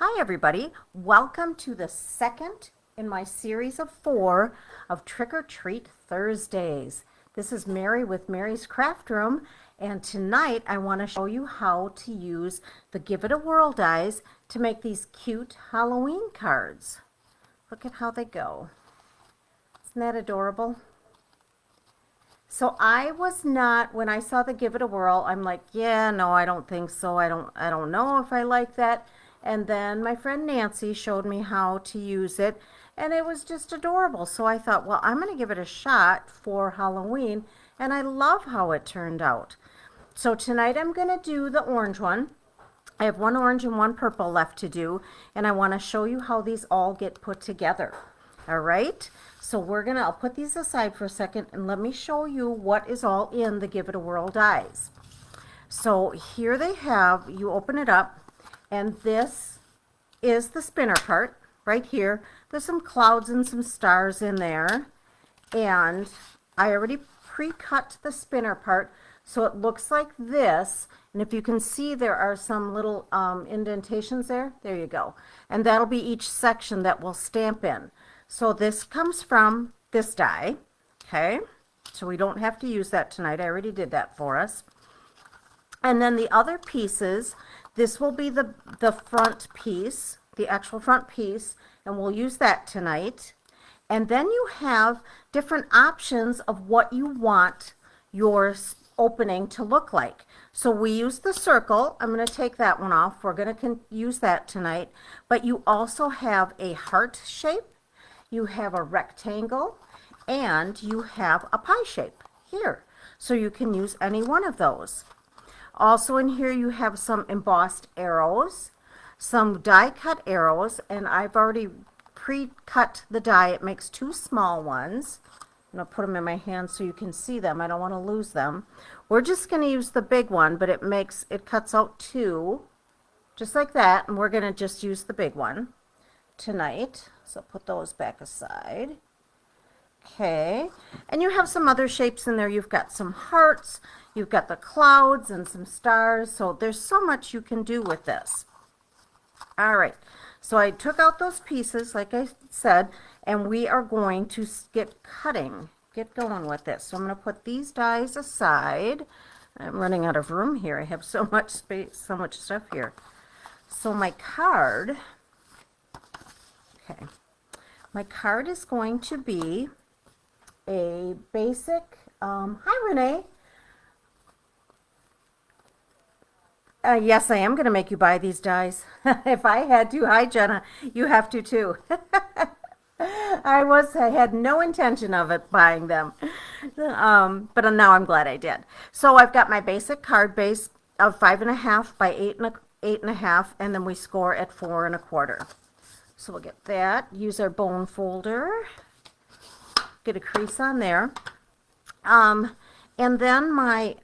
Hi everybody, welcome to the second in my series of 4 of Trick or Treat Thursdays. This is Mary with Mary's Craft Room, and tonight I want to show you how to use the Give It a Whirl dies to make these cute Halloween cards. Look at how they go. Isn't that adorable? So I was not, when I saw the Give It a Whirl, I'm like, yeah, no, I don't think so. I don't know if I like that. And then my friend Nancy showed me how to use it, and it was just adorable. So I thought, well, I'm going to give it a shot for Halloween, and I love how it turned out. So tonight I'm going to do the orange one. I have one orange and one purple left to do, and I want to show you how these all get put together. All right, so I'll put these aside for a second, and let me show you what is all in the Give It a Whirl dies. So here they have, you open it up, and this is the spinner part right here. There's some clouds and some stars in there, and I already pre-cut the spinner part so it looks like this. And if you can see, there are some little indentations there. There you go. And that'll be each section that we'll stamp in. So this comes from this die, okay? So we don't have to use that tonight. I already did that for us. And then the other pieces, this will be the front piece, the actual front piece, and we'll use that tonight. And then you have different options of what you want your opening to look like. So we use the circle. I'm going to take that one off. We're going to use that tonight. But you also have a heart shape, you have a rectangle, and you have a pie shape here. So you can use any one of those. Also in here you have some embossed arrows, some die cut arrows, and I've already pre-cut the die. It makes 2 small ones. I'm going to put them in my hand so you can see them. I don't want to lose them. We're just going to use the big one, but it cuts out 2 just like that, and we're going to just use the big one tonight. So put those back aside. Okay, and you have some other shapes in there. You've got some hearts, you've got the clouds and some stars, so there's so much you can do with this. All right, so I took out those pieces, like I said, and we are going to get going with this. So I'm going to put these dies aside. I'm running out of room here. I have so much space, so much stuff here. So my card, okay, my card is going to be a basic, hi Renee. Yes, I am going to make you buy these dies. If I had to, hi Jenna, you have to too. I had no intention of buying them, but now I'm glad I did. So I've got my basic card base of 5.5 by 8.5, and then we score at 4 1/4. So we'll get that, use our bone folder, get a crease on there. And then my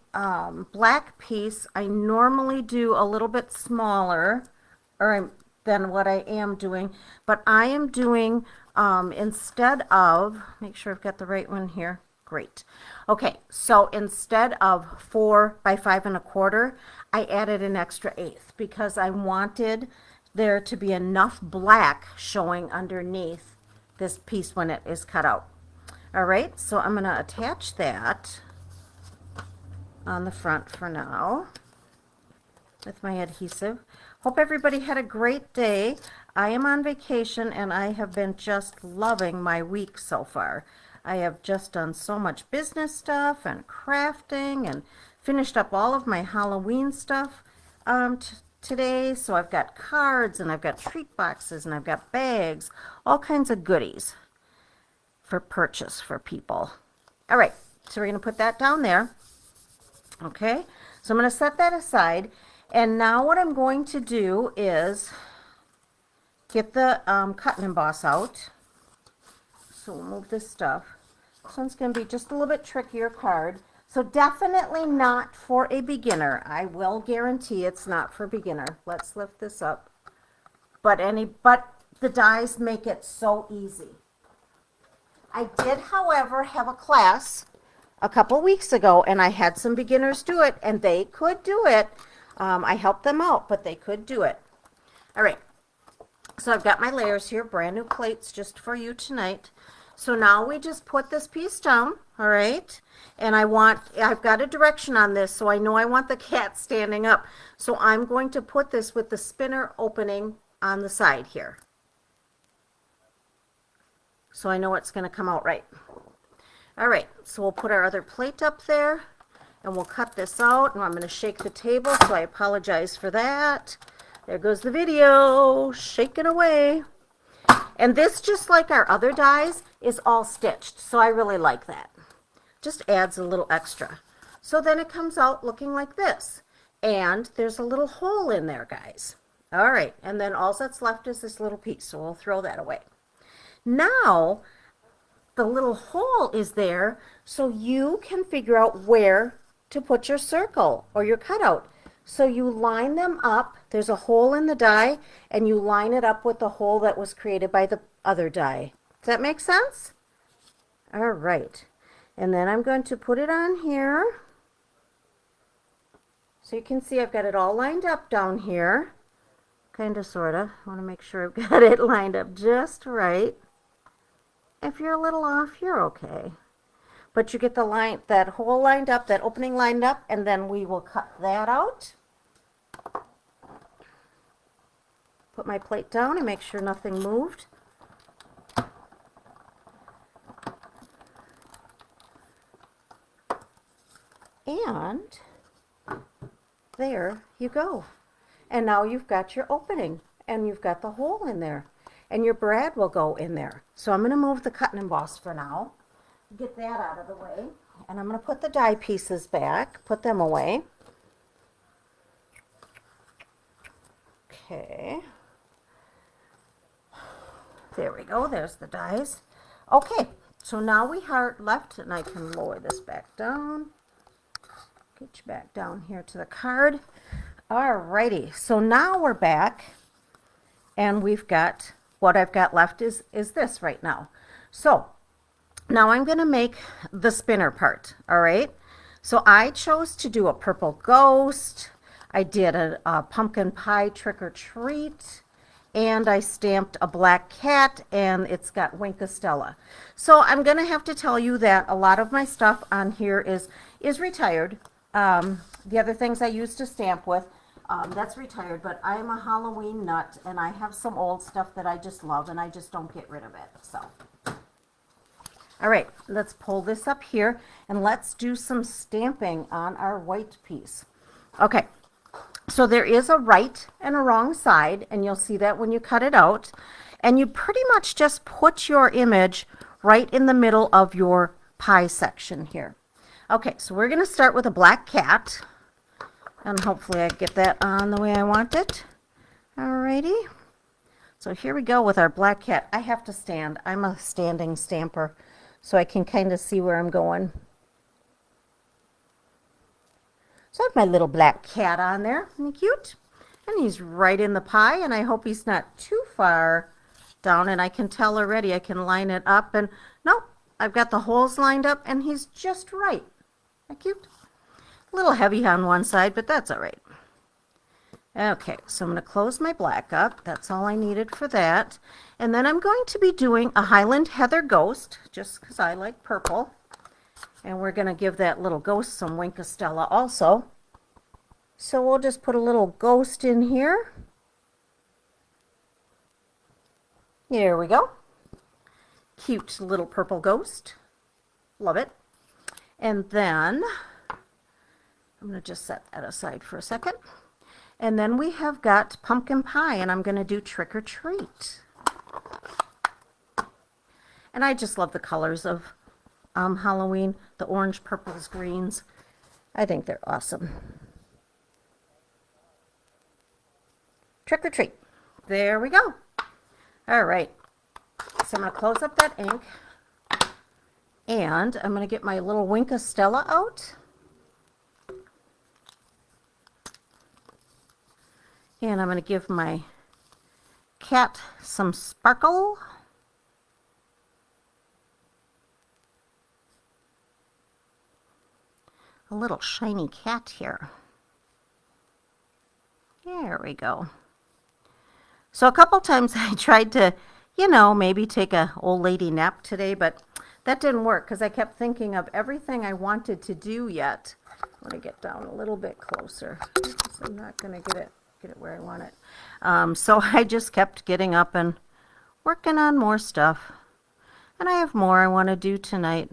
black piece, I normally do a little bit smaller than what I am doing, but I am doing, instead of, make sure I've got the right one here. Great. Okay, so instead of 4 by 5 1/4, I added an extra 1/8 because I wanted there to be enough black showing underneath this piece when it is cut out. All right, so I'm going to attach that on the front for now with my adhesive. Hope everybody had a great day. I am on vacation and I have been just loving my week so far. I have just done so much business stuff and crafting and finished up all of my Halloween stuff today. So I've got cards and I've got treat boxes and I've got bags, all kinds of goodies for purchase for people. All right, so we're going to put that down there. Okay, so I'm going to set that aside, and now what I'm going to do is get the cut and emboss out. So we'll move this stuff. This one's going to be just a little bit trickier card, so definitely not for a beginner. I will guarantee it's not for beginner. Let's lift this up. But the dies make it so easy. I did, however, have a class a couple weeks ago, and I had some beginners do it, and they could do it. I helped them out, but they could do it. All right, So I've got my layers here, brand new plates just for you tonight. So now we just put this piece down, all right? And I've got a direction on this, so I know I want the cat standing up. So I'm going to put this with the spinner opening on the side here. So I know it's going to come out right. All right, so we'll put our other plate up there, and we'll cut this out, and I'm going to shake the table, so I apologize for that. There goes the video, shaking away. And this, just like our other dies, is all stitched, so I really like that. Just adds a little extra. So then it comes out looking like this. And there's a little hole in there, guys. All right, and then all that's left is this little piece, so we'll throw that away. Now, the little hole is there so you can figure out where to put your circle or your cutout. So you line them up. There's a hole in the die, and you line it up with the hole that was created by the other die. Does that make sense? All right. And then I'm going to put it on here. So you can see I've got it all lined up down here. Kind of, sort of. I want to make sure I've got it lined up just right. If you're a little off, you're okay. But you get the line, that hole lined up, that opening lined up, and then we will cut that out. Put my plate down and make sure nothing moved. And there you go. And now you've got your opening, and you've got the hole in there, and your brad will go in there. So I'm going to move the cut and emboss for now. Get that out of the way, and I'm going to put the die pieces back, put them away. Okay, there we go, there's the dies. Okay, so now we are left, and I can lower this back down, get you back down here to the card. Alrighty, so now we're back, and we've got, what I've got left is this right now. So now I'm going to make the spinner part, all right? So I chose to do a purple ghost. I did a pumpkin pie trick or treat, and I stamped a black cat, and it's got Winkastella. So I'm going to have to tell you that a lot of my stuff on here is retired. The other things I used to stamp with, that's retired, but I'm a Halloween nut, and I have some old stuff that I just love, and I just don't get rid of it, so. All right, let's pull this up here, and let's do some stamping on our white piece. Okay, so there is a right and a wrong side, and you'll see that when you cut it out, and you pretty much just put your image right in the middle of your pie section here. Okay, so we're going to start with a black cat, and hopefully I get that on the way I want it. Alrighty, so here we go with our black cat. I have to stand. I'm a standing stamper, so I can kind of see where I'm going. So I have my little black cat on there. Isn't he cute? And he's right in the pie, and I hope he's not too far down, and I can tell already I can line it up, and nope, I've got the holes lined up, and he's just right. Isn't that cute? A little heavy on one side, but that's all right. Okay, so I'm going to close my black up. That's all I needed for that. And then I'm going to be doing a Highland Heather Ghost, just because I like purple. And we're going to give that little ghost some Winkastella also. So we'll just put a little ghost in here. Here we go. Cute little purple ghost. Love it. And then I'm going to just set that aside for a second. And then we have got pumpkin pie, and I'm going to do trick or treat. And I just love the colors of Halloween, the orange, purples, greens. I think they're awesome. Trick or treat. There we go. All right. So I'm going to close up that ink, and I'm going to get my little Winkastella out. And I'm going to give my cat some sparkle. A little shiny cat here. There we go. So a couple times I tried to, maybe take a old lady nap today, but that didn't work because I kept thinking of everything I wanted to do yet. Let me get down a little bit closer. I'm not going to get it where I want it. So I just kept getting up and working on more stuff. And I have more I want to do tonight.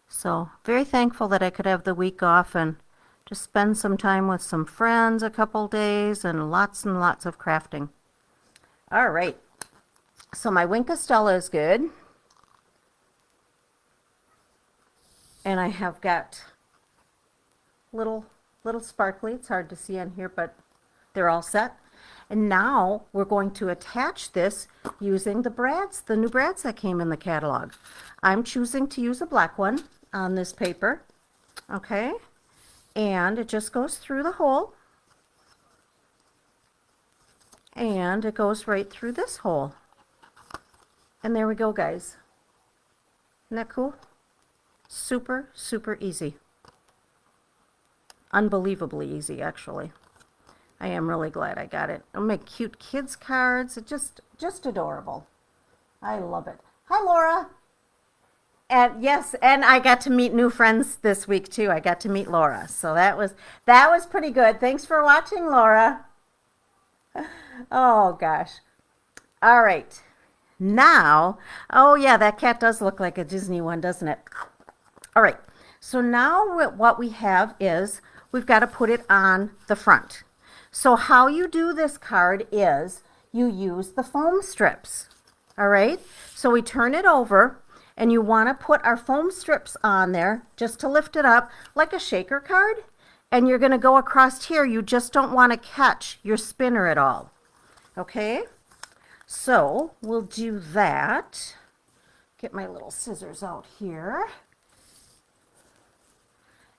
So very thankful that I could have the week off and just spend some time with some friends a couple days and lots of crafting. All right. So my Wink Estella is good. And I have got little sparkly. It's hard to see on here, but they're all set. And now we're going to attach this using the new brads that came in the catalog. I'm choosing to use a black one on this paper. Okay. And it just goes through the hole. And it goes right through this hole. And there we go, guys. Isn't that cool? Super, super easy. Unbelievably easy, actually. I am really glad I got it. I'll make cute kids cards. It's just adorable. I love it. Hi, Laura. And yes, and I got to meet new friends this week too. I got to meet Laura. So that was pretty good. Thanks for watching, Laura. Oh gosh. All right. Now, oh yeah, that cat does look like a Disney one, doesn't it? All right. So now what we have is we've got to put it on the front. So how you do this card is you use the foam strips. All right. So we turn it over and you want to put our foam strips on there just to lift it up like a shaker card. And you're going to go across here. You just don't want to catch your spinner at all. Okay. So we'll do that. Get my little scissors out here.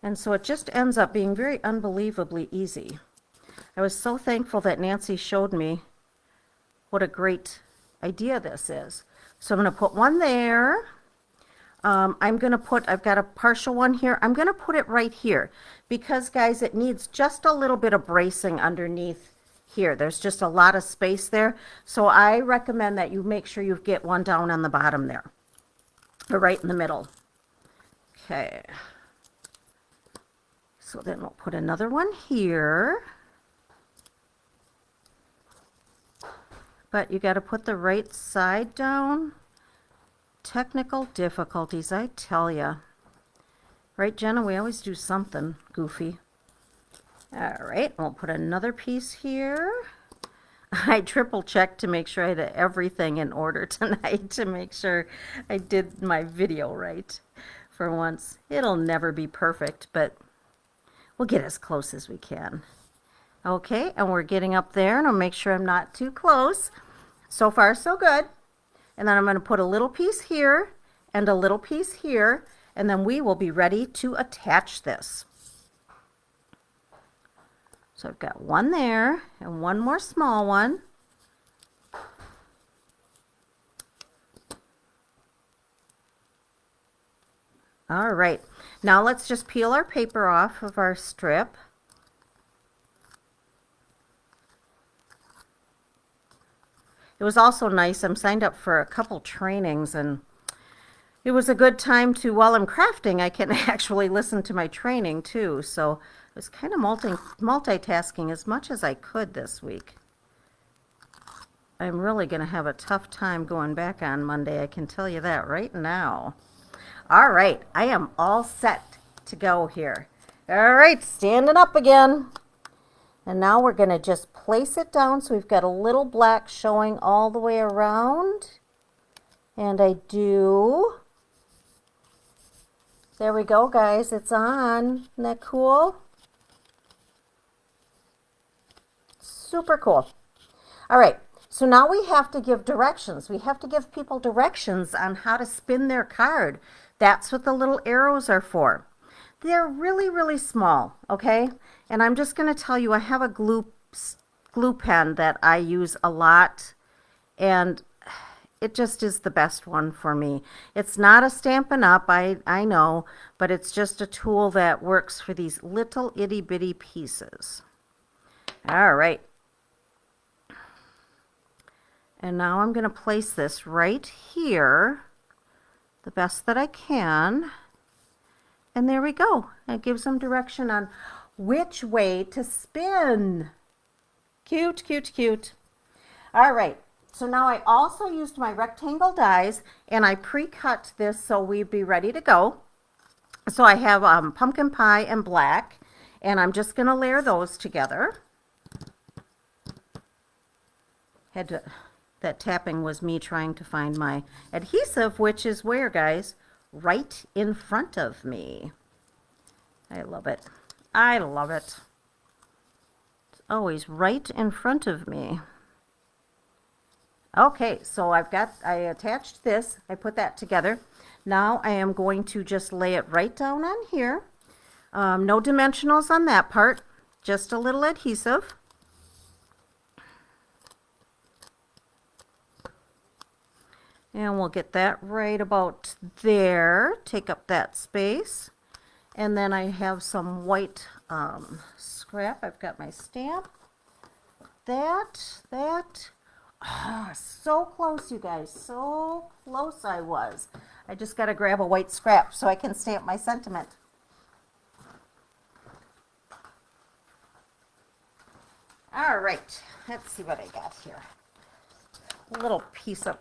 And so it just ends up being very unbelievably easy. I was so thankful that Nancy showed me what a great idea this is. So I'm going to put one there. I've got a partial one here. I'm going to put it right here because, guys, it needs just a little bit of bracing underneath here. There's just a lot of space there. So I recommend that you make sure you get one down on the bottom there, or right in the middle. Okay. So then we'll put another one here. But you got to put the right side down. Technical difficulties, I tell ya. Right, Jenna? We always do something goofy. All right, we'll put another piece here. I triple checked to make sure I had everything in order tonight to make sure I did my video right for once. It'll never be perfect, but we'll get as close as we can. Okay, and we're getting up there, and I'll make sure I'm not too close. So far, so good. And then I'm going to put a little piece here and a little piece here, and then we will be ready to attach this. So I've got one there and one more small one. All right, now let's just peel our paper off of our strip. It was also nice. I'm signed up for a couple trainings, and it was a good time to, while I'm crafting, I can actually listen to my training too. So I was kind of multitasking as much as I could this week. I'm really going to have a tough time going back on Monday. I can tell you that right now. All right, I am all set to go here. All right, standing up again. And now we're going to just place it down so we've got a little black showing all the way around. And I do. There we go, guys. It's on. Isn't that cool? Super cool. All right. So now we have to give directions. We have to give people directions on how to spin their card. That's what the little arrows are for. They're really, really small, okay? And I'm just going to tell you, I have a glue pen that I use a lot, and it just is the best one for me. It's not a Stampin' Up, I know, but it's just a tool that works for these little itty bitty pieces. All right. And now I'm going to place this right here the best that I can. And there we go. It gives them direction on which way to spin. Cute, cute, cute. All right. So now I also used my rectangle dies and I pre-cut this so we'd be ready to go. So I have pumpkin pie and black, and I'm just going to layer those together. That tapping was me trying to find my adhesive, which is where, guys? Right in front of me. I love it. I love it. It's always right in front of me. Okay, so I attached this. I put that together. Now I am going to just lay it right down on here. No dimensionals on that part, just a little adhesive. And we'll get that right about there, take up that space. And then I have some white scrap. I've got my stamp. That. Oh, so close, you guys, so close I was. I just got to grab a white scrap so I can stamp my sentiment. All right, let's see what I got here. A little piece of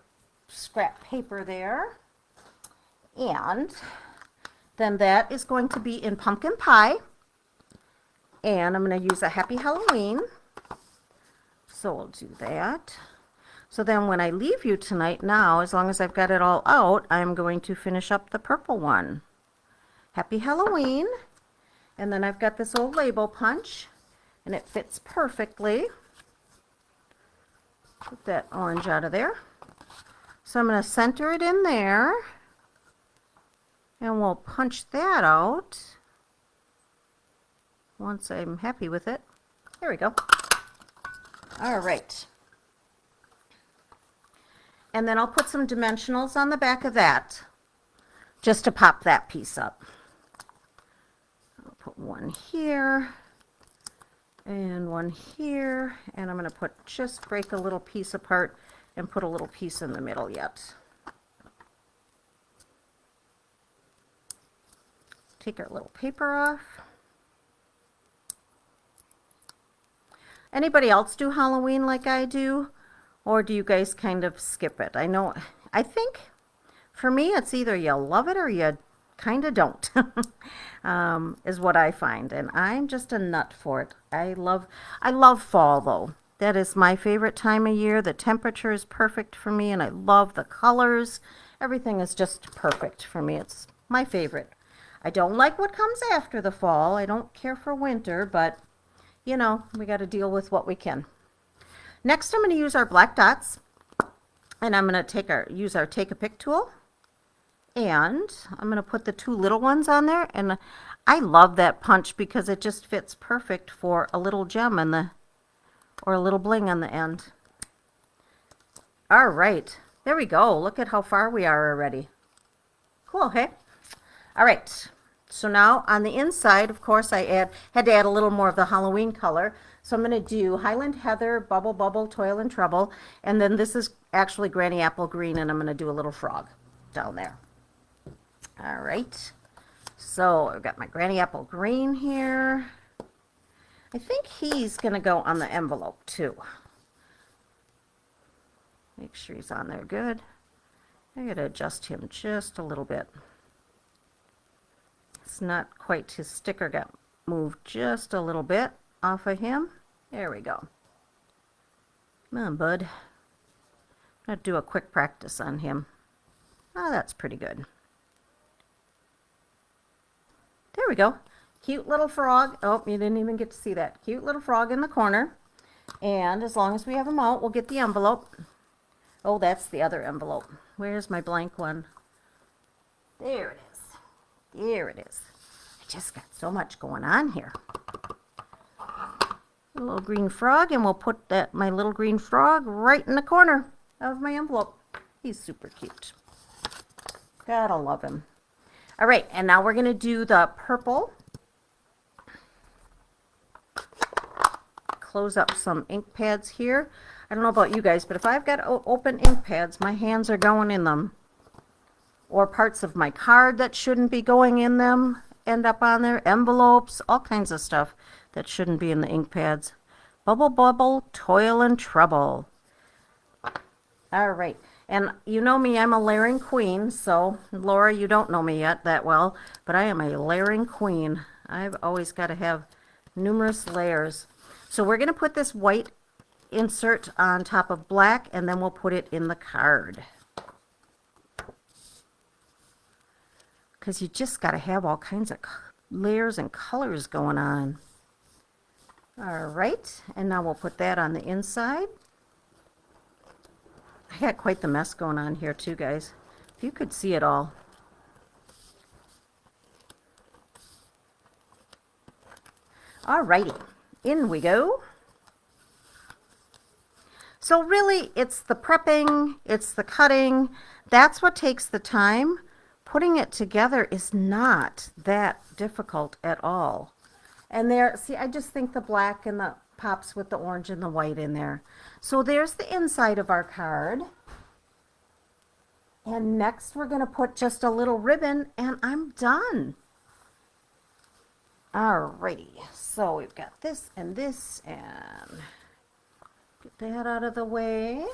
scrap paper there. And then that is going to be in pumpkin pie. And I'm going to use a Happy Halloween. So we'll do that. So then when I leave you tonight now, as long as I've got it all out, I'm going to finish up the purple one. Happy Halloween. And then I've got this old label punch, and it fits perfectly. Put that orange out of there. So I'm going to center it in there, and we'll punch that out once I'm happy with it. There we go. All right. And then I'll put some dimensionals on the back of that just to pop that piece up. I'll put one here and one here, and I'm going to just break a little piece apart and put a little piece in the middle yet. Take our little paper off. Anybody else do Halloween like I do? Or do you guys kind of skip it? I think for me it's either you love it or you kind of don't, is what I find. And I'm just a nut for it. I love fall though. That is my favorite time of year. The temperature is perfect for me and I love the colors. Everything is just perfect for me. It's my favorite. I don't like what comes after the fall. I don't care for winter, but you know, we got to deal with what we can. Next, I'm going to use our black dots, and I'm going to use our Take a Pick tool, and I'm going to put the two little ones on there, and I love that punch because it just fits perfect for a little gem or a little bling on the end. All right, there we go. Look at how far we are already. Cool, hey? All right. So now on the inside, of course, I had to add a little more of the Halloween color. So I'm going to do Highland Heather, Bubble Bubble, Toil and Trouble. And then this is actually Granny Apple Green, and I'm going to do a little frog down there. All right. So I've got my Granny Apple Green here. I think he's going to go on the envelope too. Make sure he's on there good. I got to adjust him just a little bit. It's not quite, his sticker got moved just a little bit off of him. There we go. Come on, bud. I'm going to do a quick practice on him. Oh, that's pretty good. There we go. Cute little frog. Oh, you didn't even get to see that. Cute little frog in the corner. And as long as we have them out, we'll get the envelope. Oh, that's the other envelope. Where's my blank one? There it is. There it is. I just got so much going on here. A little green frog, and we'll put my little green frog right in the corner of my envelope. He's super cute. Gotta love him. All right, and now we're going to do the purple close up some ink pads here. I don't know about you guys, but if I've got open ink pads, my hands are going in them. Or parts of my card that shouldn't be going in them end up on there. Envelopes, all kinds of stuff that shouldn't be in the ink pads. Bubble, bubble, toil and trouble. All right. And you know me, I'm a layering queen. So, Laura, you don't know me yet that well, but I am a layering queen. I've always got to have numerous layers. So we're going to put this white insert on top of black, and then we'll put it in the card. Because you just got to have all kinds of layers and colors going on. All right, and now we'll put that on the inside. I got quite the mess going on here too, guys. If you could see it all. All righty, in we go. So really, it's the prepping, it's the cutting. That's what takes the time. Putting it together is not that difficult at all. And there, see, I just think the black and the pops with the orange and the white in there. So there's the inside of our card. And next we're going to put just a little ribbon and I'm done. Alrighty, so we've got this and get that out of the way.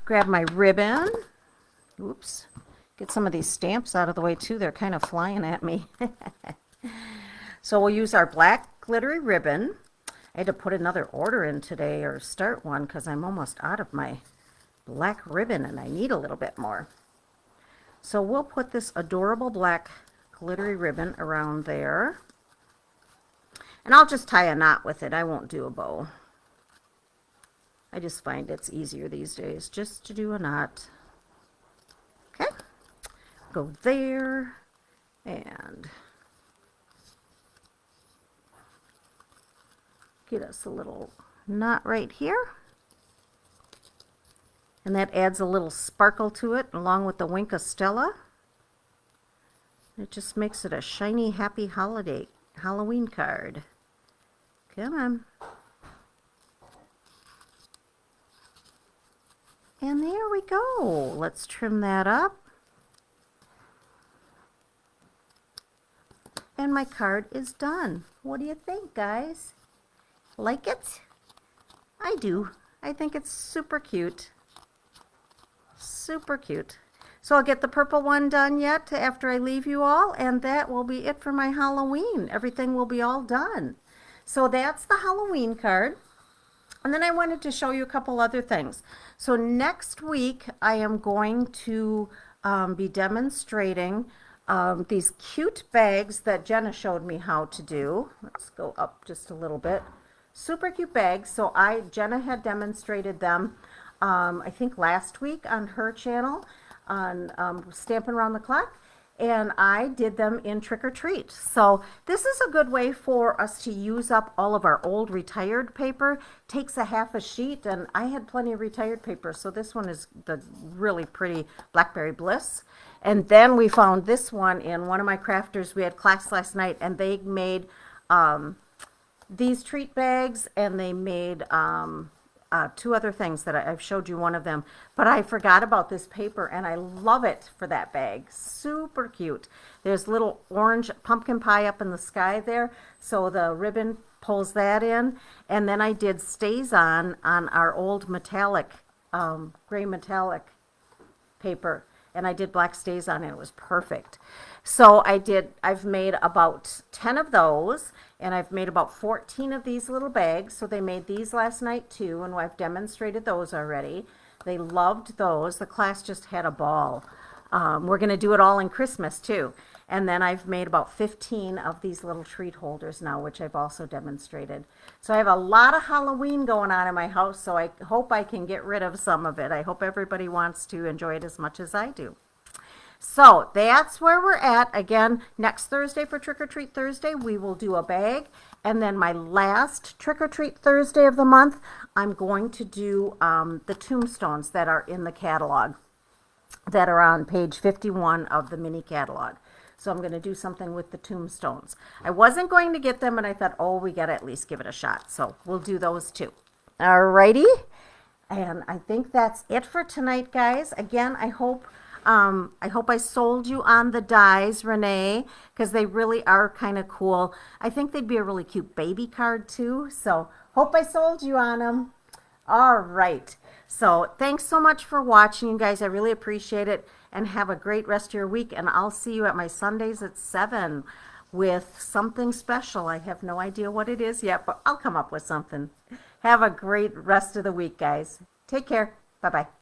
Grab my ribbon. Oops. Get some of these stamps out of the way too. They're kind of flying at me. So we'll use our black glittery ribbon. I had to put another order in today, or start one, because I'm almost out of my black ribbon and I need a little bit more. So we'll put this adorable black glittery ribbon around there. And I'll just tie a knot with it. I won't do a bow. I just find it's easier these days just to do a knot. Okay. Go there and get us a little knot right here. And that adds a little sparkle to it along with the Wink of Stella. It just makes it a shiny, happy holiday Halloween card. Come on. And there we go. Let's trim that up. And my card is done. What do you think, guys? Like it? I do. I think it's super cute. Super cute. So I'll get the purple one done yet after I leave you all, and that will be it for my Halloween. Everything will be all done. So that's the Halloween card. And then I wanted to show you a couple other things. So next week I am going to be demonstrating these cute bags that Jenna showed me how to do. Let's go up just a little bit. Super cute bags. So Jenna had demonstrated them I think last week on her channel on Stampin' Around the Clock, and I did them in Trick or Treat. So this is a good way for us to use up all of our old retired paper. Takes a half a sheet, and I had plenty of retired paper, so this one is the really pretty Blackberry Bliss. And then we found this one in one of my crafters. We had class last night, and they made these treat bags, and they made two other things that I've showed you one of them, but I forgot about this paper and I love it for that bag. Super cute. There's little orange pumpkin pie up in the sky there, so the ribbon pulls that in. And then I did stays on our old metallic, gray metallic paper, and I did black stays on it. It was perfect. So I've made about 10 of those, and I've made about 14 of these little bags. So they made these last night too, and I've demonstrated those already. They loved those. The class just had a ball. We're going to do it all in Christmas too. And then I've made about 15 of these little treat holders now, which I've also demonstrated. So I have a lot of Halloween going on in my house, so I hope I can get rid of some of it. I hope everybody wants to enjoy it as much as I do. So that's where we're at. Again, next Thursday for Trick or Treat Thursday, we will do a bag. And then my last Trick or Treat Thursday of the month, I'm going to do the tombstones that are in the catalog, that are on page 51 of the mini catalog. So I'm going to do something with the tombstones. I wasn't going to get them, and I thought, oh, we got to at least give it a shot. So we'll do those too. Alrighty. And I think that's it for tonight, guys. Again, I hope I sold you on the dies, Renee, because they really are kind of cool. I think they'd be a really cute baby card too. So hope I sold you on them. All right. So thanks so much for watching, you guys. I really appreciate it. And have a great rest of your week. And I'll see you at my Sundays at 7 with something special. I have no idea what it is yet, but I'll come up with something. Have a great rest of the week, guys. Take care. Bye-bye.